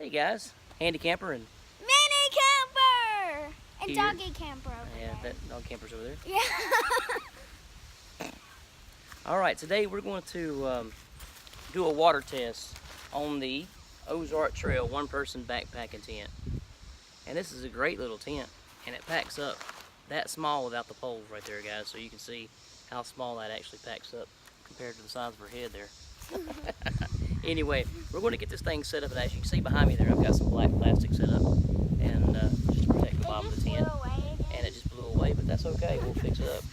Hey guys, Handy Camper and Mini Camper! And here. Doggy Camper over there. That dog camper's over there. Yeah. Alright, today we're going to do a water test on the Ozark Trail one-person backpacking tent. And this is a great little tent, and it packs up that small without the poles right there, guys, so you can see how small that actually packs up compared to the size of her head there. Anyway, we're going to get this thing set up, and as you can see behind me there, I've got some black plastic set up, and just to protect the bottom of the tent. And it just blew away, but that's okay, we'll fix it up.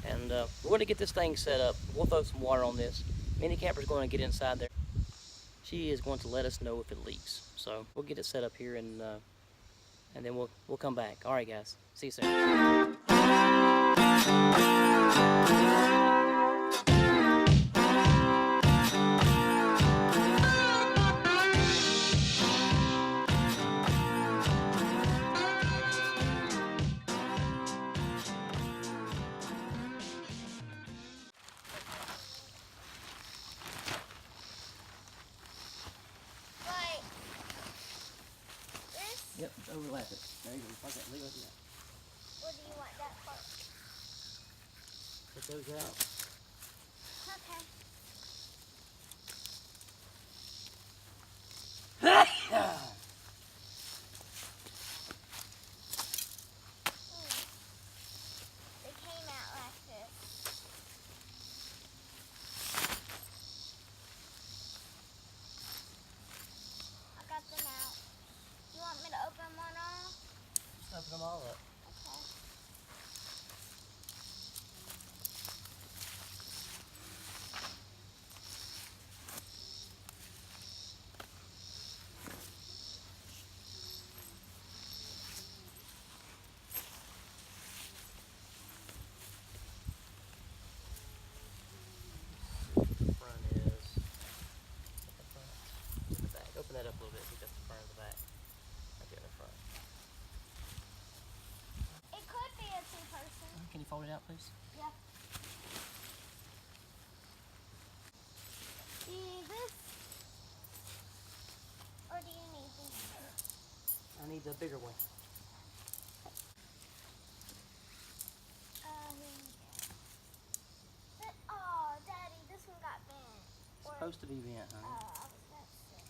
And we're going to get this thing set up. We'll throw some water on this. Mini Camper's going to get inside there. She is going to let us know if it leaks. So we'll get it set up here, and then we'll come back. All right, guys. See you soon. Yep, overlap it. There you go. Like that. Leave it like that. Or do you want that part? Put those out. Okay. They came out like this. I got them out. You want me to open one all? Just open them all up. Okay. The front is. The front. The back. Open that up a little bit. See if that's the front or the back. Right there in the front. It could be a two-person. Can you fold it out, please? Yeah. Do you need this? Or do you need this? I need the bigger one. Here you go. Oh, Daddy, this one got bent. It's supposed to be bent, honey. I was about to say.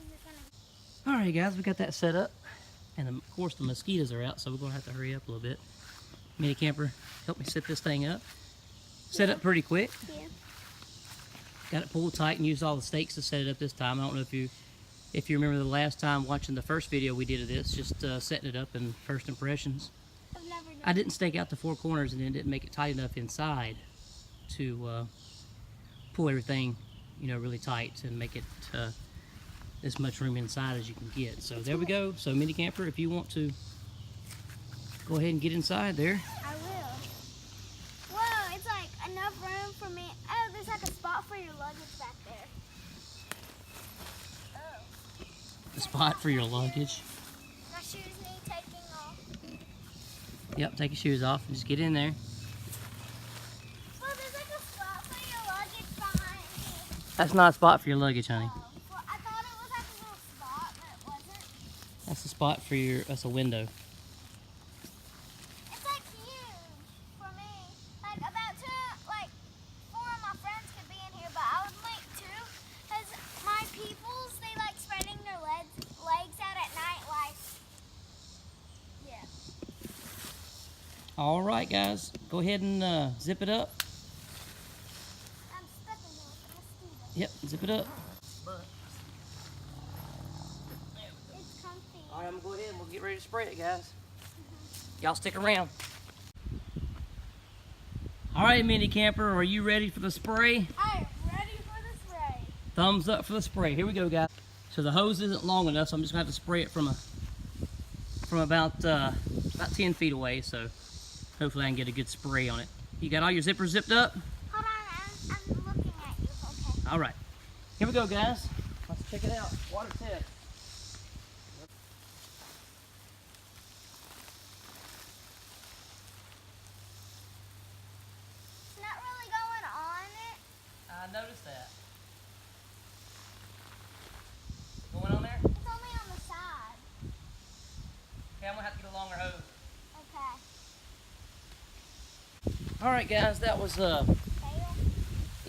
Is it gonna... Alright, guys, we got that set up. And of course, the mosquitoes are out, so we're going to have to hurry up a little bit. Mini Camper, help me set this thing up. Set up pretty quick. Yeah. Got it pulled tight and used all the stakes to set it up this time. I don't know if you remember the last time watching the first video we did of this, just setting it up in first impressions. I've never done I didn't stake out the four corners and then didn't make it tight enough inside to pull everything, really tight and make it as much room inside as you can get. So there we go. So Mini Camper, if you want to go ahead and get inside there. I will. Whoa, it's like enough room for me. Oh, there's like a spot for your luggage back there. Oh. The spot for your luggage. My shoes need taking off. Yep, take your shoes off and just get in there. Well, there's like a spot for your luggage behind me. That's not a spot for your luggage, honey. Oh, well, I thought it was like a little spot, but it wasn't. That's a spot for that's a window. It's like huge for me. Like about four of my friends could be in here, but I would like two. Because my peoples, they like spreading their legs out at night, like, yeah. All right, guys, go ahead and zip it up. I'm stuck in here with the mosquito. Yep, zip it up. It's comfy. All right, I'm gonna go ahead and we'll get ready to spray it, guys. Y'all stick around. All right, Mini Camper, are you ready for the spray? I am ready for the spray. Thumbs up for the spray. Here we go, guys. So the hose isn't long enough, so I'm just gonna have to spray it from about 10 feet away. So hopefully I can get a good spray on it. You got all your zippers zipped up? Hold on, I'm looking at you, okay. All right, here we go, guys. Let's check it out. Water test. noticed that. Going on there? It's only on the side. Okay, I'm gonna have to get a longer hose. Okay. All right, guys, that was Fail?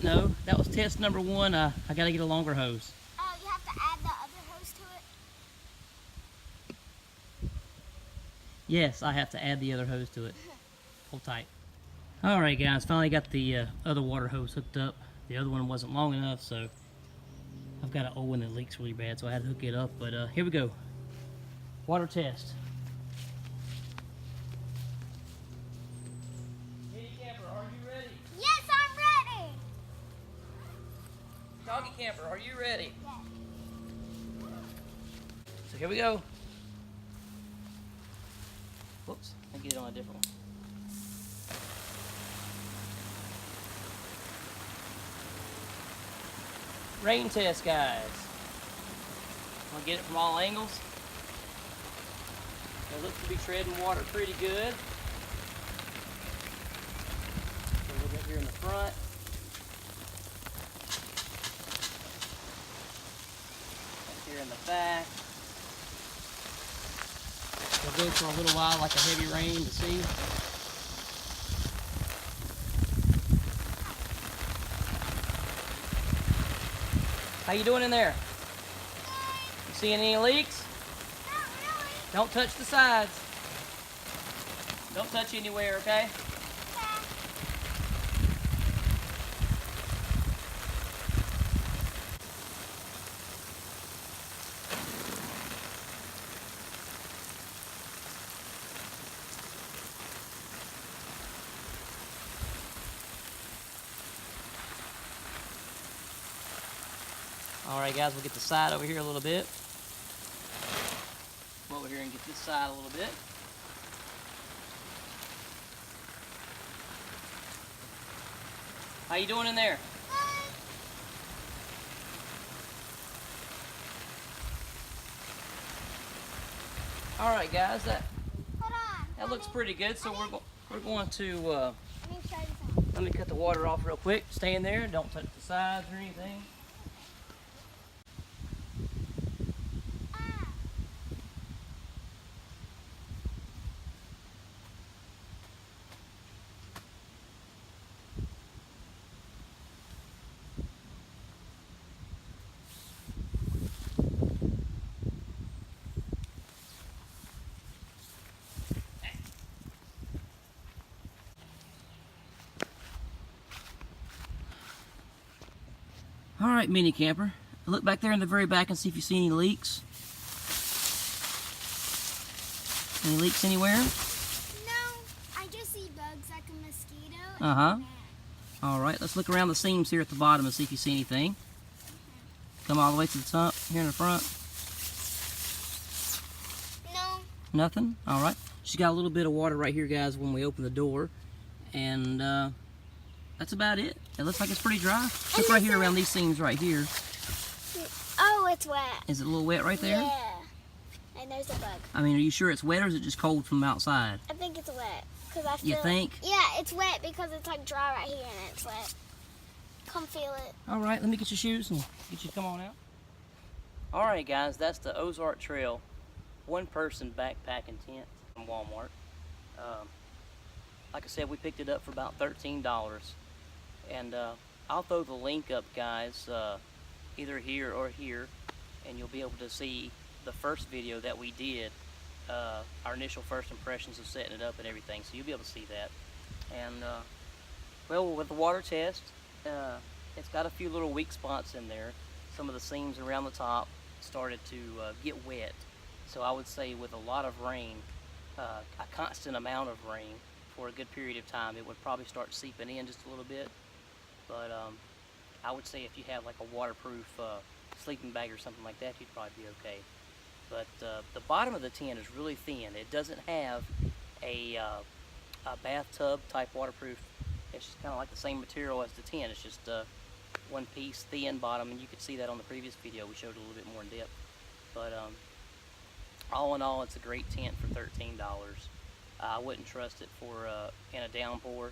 no, that was test number 1. I gotta get a longer hose. Oh, you have to add the other hose to it? Yes, I have to add the other hose to it. Hold tight. All right, guys, finally got the other water hose hooked up. The other one wasn't long enough, so I've got an old one that leaks really bad, so I had to hook it up. But here we go. Water test. Kitty camper, are you ready? Yes, I'm ready. Doggy camper, are you ready? Yes. So here we go. Whoops, I get it on a different one. Rain test, guys. I'm gonna get it from all angles. It looks to be treading water pretty good. A little bit here in the front. Up here in the back. We'll go for a little while like a heavy rain to see. How you doing in there? You seeing any leaks? Not really. Don't touch the sides. Don't touch anywhere, okay? Okay. All right, guys, we'll get the side over here a little bit. Come over here and get this side a little bit. How you doing in there? All right, guys, Hold on. that looks pretty good. So we're going to Let me try this on. let me cut the water off real quick. Stay in there. Don't touch the sides or anything. Ah. All right, mini camper. Look back there in the very back and see if you see any leaks. Any leaks anywhere? No, I just see bugs like a mosquito. and Uh-huh. a gnat. All right, let's look around the seams here at the bottom and see if you see anything. Come all the way to the top here in the front. No. Nothing? All right. She's got a little bit of water right here, guys, when we open the door. And that's about it. It looks like it's pretty dry. Look right here around these seams right here. Oh, it's wet. Is it a little wet right there? Yeah. And there's a bug. I mean, are you sure it's wet or is it just cold from outside? I think it's wet. Cause I feel You think? Yeah, it's wet because it's like dry right here and it's wet. Come feel it. All right, let me get your shoes and get you to come on out. All right, guys, that's the Ozark Trail one-person backpacking tent from Walmart. Like I said, we picked it up for about $13. And I'll throw the link up, guys, either here or here, and you'll be able to see the first video that we did, our initial first impressions of setting it up and everything, so you'll be able to see that. And well, with the water test, it's got a few little weak spots in there. Some of the seams around the top started to get wet, so I would say with a lot of rain, a constant amount of rain for a good period of time, it would probably start seeping in just a little bit. But I would say if you have like a waterproof sleeping bag or something like that, you'd probably be okay. But the bottom of the tent is really thin. It doesn't have a bathtub type waterproof. It's just kind of like the same material as the tent. It's just one piece thin bottom, and you could see that on the previous video. We showed it a little bit more in depth. But all in all, it's a great tent for $13. I wouldn't trust it for in a downpour.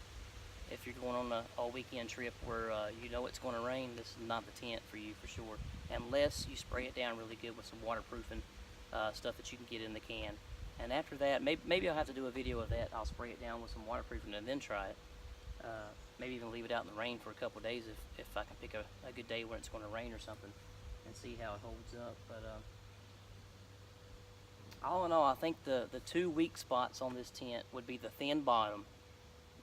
if you're going on a all-weekend trip where you know it's going to rain, this is not the tent for you for sure. Unless you spray it down really good with some waterproofing stuff that you can get in the can. And after that, maybe I'll have to do a video of that. I'll spray it down with some waterproofing and then try it. Maybe even leave it out in the rain for a couple of days if I can pick a good day when it's going to rain or something, and see how it holds up. But all in all, I think the two weak spots on this tent would be the thin bottom.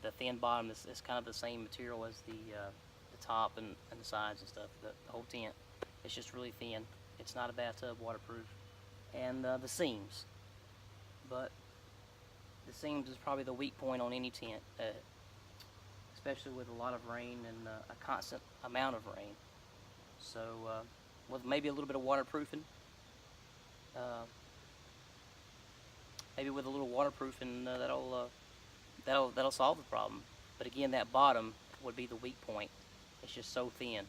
The thin bottom is kind of the same material as the top and the sides and stuff. The whole tent, it's just really thin. It's not a bathtub waterproof. And the seams. But the seams is probably the weak point on any tent, especially with a lot of rain and a constant amount of rain. So with maybe a little bit of waterproofing, that'll solve the problem. But again, that bottom would be the weak point. It's just so thin.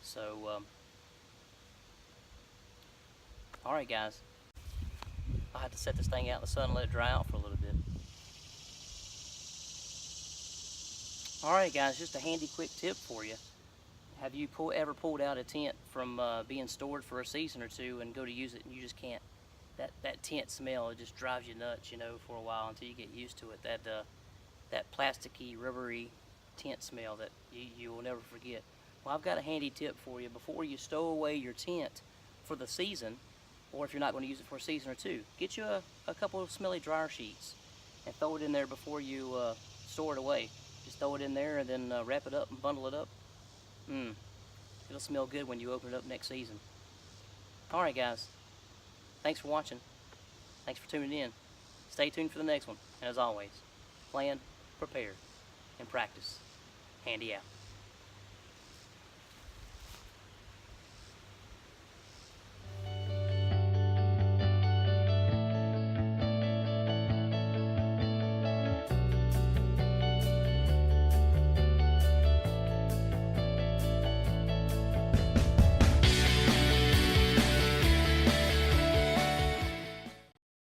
So all right, guys. I'll have to set this thing out in the sun and let it dry out for a little bit. Alright guys, just a handy quick tip for you. Have you ever pulled out a tent from being stored for a season or two and go to use it and you just can't? That tent smell, it just drives you nuts, you know, for a while until you get used to it. That plasticky, rubbery tent smell that you will never forget. Well, I've got a handy tip for you. Before you stow away your tent for the season, or if you're not going to use it for a season or two, get you a couple of smelly dryer sheets and throw it in there before you store it away. Just throw it in there and then wrap it up and bundle it up. It'll smell good when you open it up next season. Alright guys, thanks for watching. Thanks for tuning in. Stay tuned for the next one. And as always, plan, prepare, and practice. Handy out.